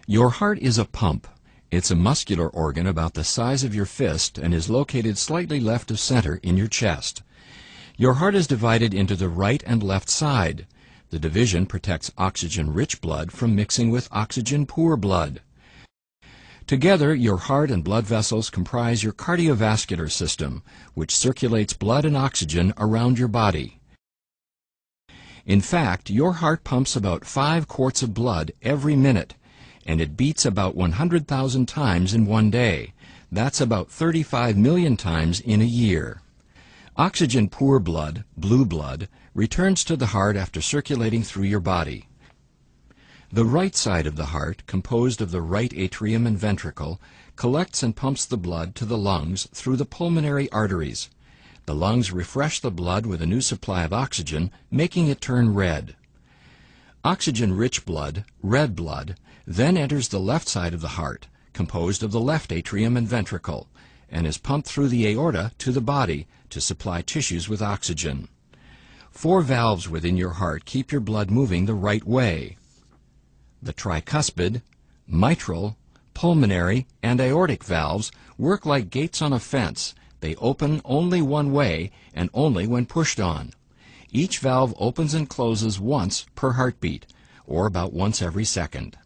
Your heart is a pump. It's a muscular organ about the size of your fist and is located slightly left of center in your chest. Your heart is divided into the right and left side. The division protects oxygen-rich blood from mixing with oxygen-poor blood. Together, your heart and blood vessels comprise your cardiovascular system, which circulates blood and oxygen around your body. In fact, your heart pumps about 5 quarts of blood every minute, and it beats about 100,000 times in one day. That's about 35 million times in a year. Oxygen-poor blood, blue blood, returns to the heart after circulating through your body. The right side of the heart, composed of the right atrium and ventricle, collects and pumps the blood to the lungs through the pulmonary arteries. The lungs refresh the blood with a new supply of oxygen, making it turn red. Oxygen-rich blood, red blood, then enters the left side of the heart, composed of the left atrium and ventricle, and is pumped through the aorta to the body to supply tissues with oxygen. 4 valves within your heart keep your blood moving the right way. The tricuspid, mitral, pulmonary, and aortic valves work like gates on a fence. They open only one way and only when pushed on. Each valve opens and closes once per heartbeat, or about once every second.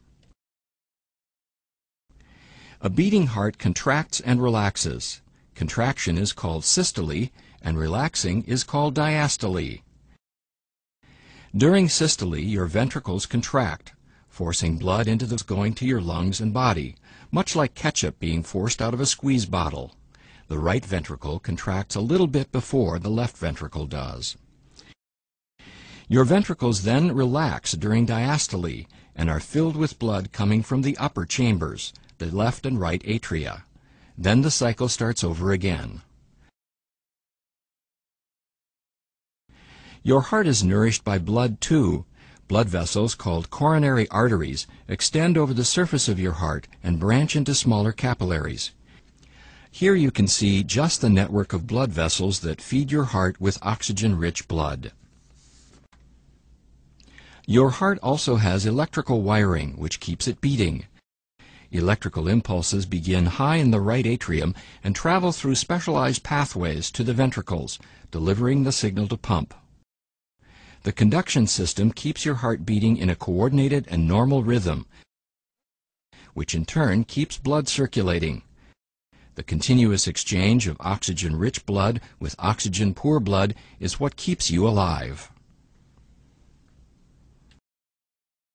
A beating heart contracts and relaxes. Contraction is called systole, and relaxing is called diastole. During systole, your ventricles contract, forcing blood into those going to your lungs and body, much like ketchup being forced out of a squeeze bottle. The right ventricle contracts a little bit before the left ventricle does. Your ventricles then relax during diastole and are filled with blood coming from the upper chambers, the left and right atria. Then the cycle starts over again. Your heart is nourished by blood too. Blood vessels called coronary arteries extend over the surface of your heart and branch into smaller capillaries. Here you can see just the network of blood vessels that feed your heart with oxygen-rich blood. Your heart also has electrical wiring, which keeps it beating. Electrical impulses begin high in the right atrium and travel through specialized pathways to the ventricles, delivering the signal to pump. The conduction system keeps your heart beating in a coordinated and normal rhythm, which in turn keeps blood circulating. The continuous exchange of oxygen-rich blood with oxygen-poor blood is what keeps you alive.